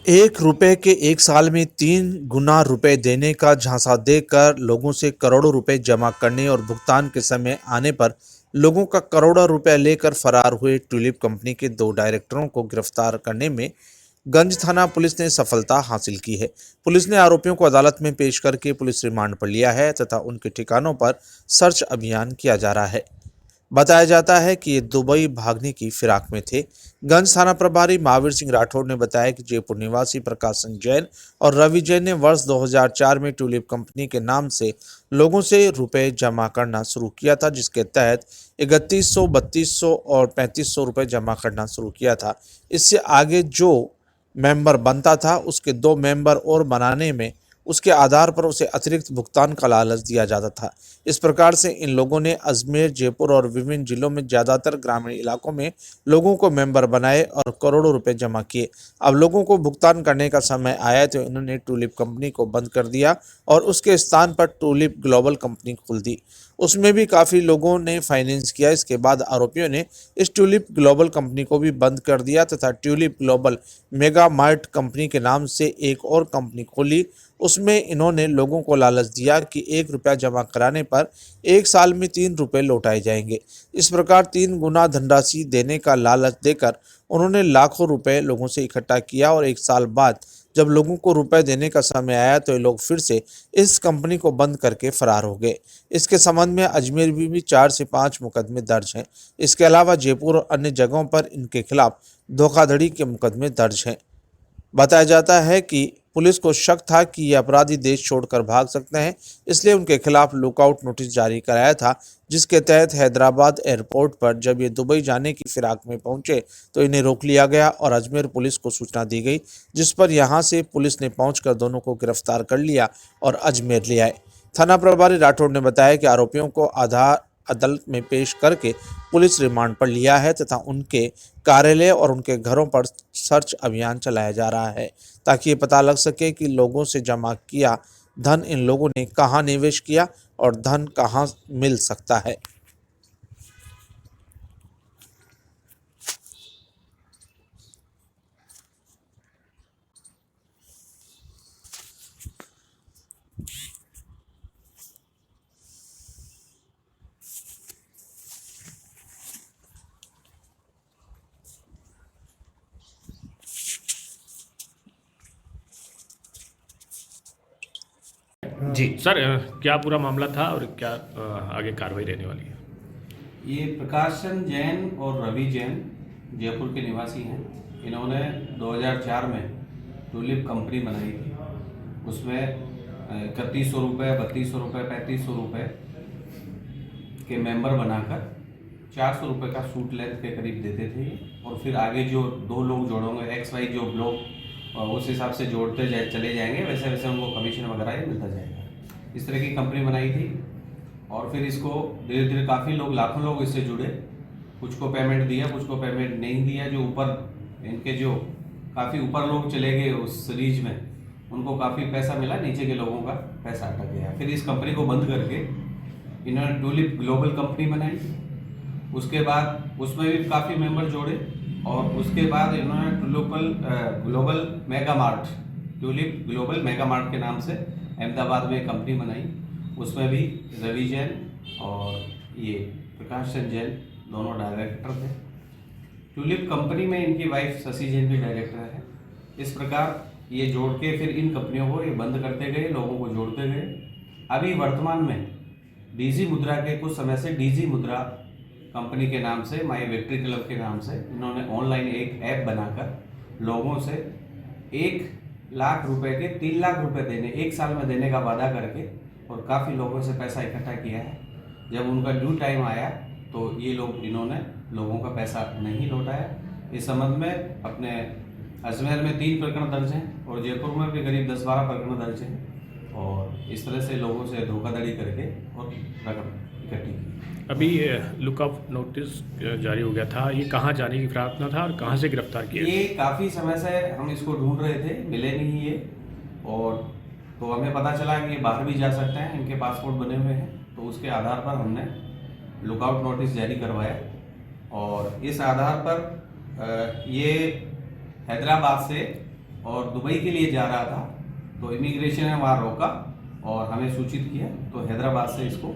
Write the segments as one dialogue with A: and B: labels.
A: ₹1 के 1 साल में 3 गुना रुपए देने का झांसा देकर लोगों से करोड़ों रुपए जमा करने और भुगतान के समय आने पर लोगों का करोड़ों रुपए लेकर फरार हुए ट्यूलिप कंपनी के 2 डायरेक्टरों को गिरफ्तार करने में गंज थाना पुलिस ने सफलता हासिल की है। पुलिस ने आरोपियों को अदालत में पेश करके पुलिस रिमांड पर लिया है तथा उनके ठिकानों पर सर्च अभियान किया जा रहा है। बताया जाता है कि ये दुबई भागने की फिराक में थे। गंज थाना प्रभारी महावीर सिंह राठौड़ ने बताया कि जयपुर निवासी प्रकाशन जैन और रवि जैन ने वर्ष 2004 में ट्यूलिप कंपनी के नाम से लोगों से रुपए जमा करना शुरू किया था, जिसके तहत 3100, 3200 और 3500 रुपए जमा करना शुरू किया था। इससे आगे जो मेंबर बनता था उसके 2 मेंबर और बनाने में उसके आधार पर उसे अतिरिक्त भुगतान का लालच दिया जाता था। इस प्रकार से इन लोगों ने अजमेर, जयपुर और विभिन्न जिलों में ज़्यादातर ग्रामीण इलाकों में लोगों को मेंबर बनाए और करोड़ों रुपए जमा किए। अब लोगों को भुगतान करने का समय आया तो इन्होंने ट्यूलिप कंपनी को बंद कर दिया और उसके स्थान पर ट्यूलिप ग्लोबल कंपनी खोल दी। उसमें भी काफ़ी लोगों ने फाइनेंस किया। इसके बाद आरोपियों ने इस ट्यूलिप ग्लोबल कंपनी को भी बंद कर दिया तथा tulip global mega mart company के नाम से एक और कंपनी खोली। उसमें इन्होंने लोगों को लालच दिया कि ₹1 जमा कराने पर 1 साल में ₹3 लौटाए जाएंगे। इस प्रकार 3 गुना धनराशि देने का लालच देकर उन्होंने लाखों रुपए लोगों से इकट्ठा किया और 1 साल बाद जब लोगों को रुपए देने का समय आया तो ये लोग फिर से इस कंपनी को बंद करके फरार हो गए। इसके संबंध में अजमेर में भी 4 से 5 मुकदमे दर्ज हैं। इसके अलावा जयपुर और अन्य जगहों पर इनके खिलाफ धोखाधड़ी के मुकदमे दर्ज हैं। बताया जाता है कि पुलिस को शक था कि ये अपराधी देश छोड़कर भाग सकते हैं, इसलिए उनके खिलाफ लुकआउट नोटिस जारी कराया था, जिसके तहत हैदराबाद एयरपोर्ट पर जब ये दुबई जाने की फिराक में पहुंचे तो इन्हें रोक लिया गया और अजमेर पुलिस को सूचना दी गई, जिस पर यहां से पुलिस ने पहुंचकर दोनों को गिरफ्तार कर लिया और अजमेर ले आए। थाना प्रभारी राठौड़ ने बताया कि आरोपियों को अदालत में पेश करके पुलिस रिमांड पर लिया है तथा उनके कार्यालय और उनके घरों पर सर्च अभियान चलाया जा रहा है ताकि ये पता लग सके कि लोगों से जमा किया धन इन लोगों ने कहां निवेश किया और धन कहां मिल सकता है।
B: जी सर, क्या पूरा मामला था और क्या आगे कार्रवाई रहने वाली है?
C: ये प्रकाशन जैन और रवि जैन जयपुर के निवासी हैं। इन्होंने 2004 में ट्यूलिप कंपनी बनाई थी। उसमें 3100 रुपये, 3200 रुपये, 3500 रुपये के मेंबर बनाकर 400 रुपये का सूट लेंथ के करीब देते थे और फिर आगे जो 2 लोग जोड़ोगे, XY जो लोग उस हिसाब से जोड़ते चले जाएंगे, वैसे वैसे उनको कमीशन वगैरह मिलता जाएगा। इस तरह की कंपनी बनाई थी और फिर इसको धीरे धीरे काफ़ी लोग, लाखों लोग इससे जुड़े। कुछ को पेमेंट दिया, कुछ को पेमेंट नहीं दिया। जो ऊपर इनके जो काफ़ी ऊपर लोग चले गए उस सीरीज में, उनको काफ़ी पैसा मिला, नीचे के लोगों का पैसा अटक गया। फिर इस कंपनी को बंद करके इन्होंने ट्यूलिप ग्लोबल कंपनी बनाई। उसके बाद उसमें भी काफ़ी मेंबर जोड़े और उसके बाद इन्होंने global mega mart, tulip global mega mart के नाम से अहमदाबाद में एक कंपनी बनाई। उसमें भी रवि जैन और ये प्रकाश जैन दोनों डायरेक्टर थे। ट्यूलिप कंपनी में इनकी वाइफ शशि जैन भी डायरेक्टर है। इस प्रकार ये जोड़ के फिर इन कंपनियों को ये बंद करते गए, लोगों को जोड़ते गए। अभी वर्तमान में डीजी मुद्रा के कुछ समय से डीजी मुद्रा कंपनी के नाम से, माई विक्ट्री क्लब के नाम से इन्होंने ऑनलाइन एक ऐप बनाकर लोगों से 1 लाख रुपए के 3 लाख रुपए देने, 1 साल में देने का वादा करके और काफ़ी लोगों से पैसा इकट्ठा किया है। जब उनका ड्यू टाइम आया तो ये लोग, इन्होंने लोगों का पैसा नहीं लौटाया। इस संबंध में अपने अजमेर में 3 प्रकरण दर्ज हैं और जयपुर में भी करीब 10-12 प्रकरण दर्ज हैं और इस तरह से लोगों से धोखाधड़ी करके और रकम इकट्ठी की।
B: अभी लुकआउट नोटिस जारी हो गया था, ये कहाँ जाने की फिराक में था और कहाँ से गिरफ्तार किया?
C: ये काफ़ी समय से हम इसको ढूंढ रहे थे, मिले नहीं ये। और तो हमें पता चला कि ये बाहर भी जा सकते हैं, इनके पासपोर्ट बने हुए हैं। तो उसके आधार पर हमने लुकआउट नोटिस जारी करवाया और इस आधार पर ये हैदराबाद से और दुबई के लिए जा रहा था। तो इमिग्रेशन ने वहाँ रोका और हमें सूचित किया, तो हैदराबाद से इसको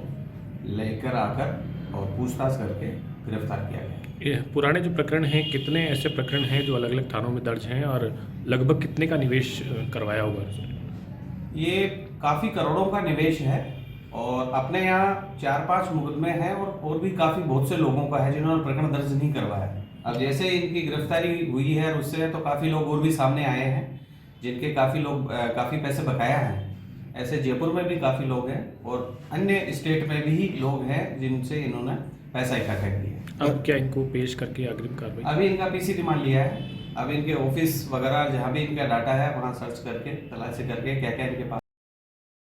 C: लेकर आकर और पूछताछ करके गिरफ्तार किया गया।
B: ये पुराने जो प्रकरण हैं, कितने ऐसे प्रकरण हैं जो अलग अलग थानों में दर्ज हैं और लगभग कितने का निवेश करवाया होगा?
C: ये काफ़ी करोड़ों का निवेश है और अपने यहाँ 4-5 मुकदमे हैं और भी काफ़ी बहुत से लोगों का है जिन्होंने प्रकरण दर्ज नहीं करवाया। अब जैसे इनकी गिरफ्तारी हुई है उससे तो काफ़ी लोग और भी सामने आए हैं जिनके काफ़ी पैसे बकाया हैं। ऐसे जयपुर में भी काफ़ी लोग हैं और अन्य स्टेट में भी लोग हैं जिनसे इन्होंने पैसा इकट्ठा किया।
B: अब क्या इनको पेश करके अग्रिम कार्रवाई?
C: अभी इनका पीसी रिमांड लिया है। अब इनके ऑफिस वगैरह जहाँ भी इनका डाटा है वहाँ सर्च करके तलाशी करके क्या क्या इनके पास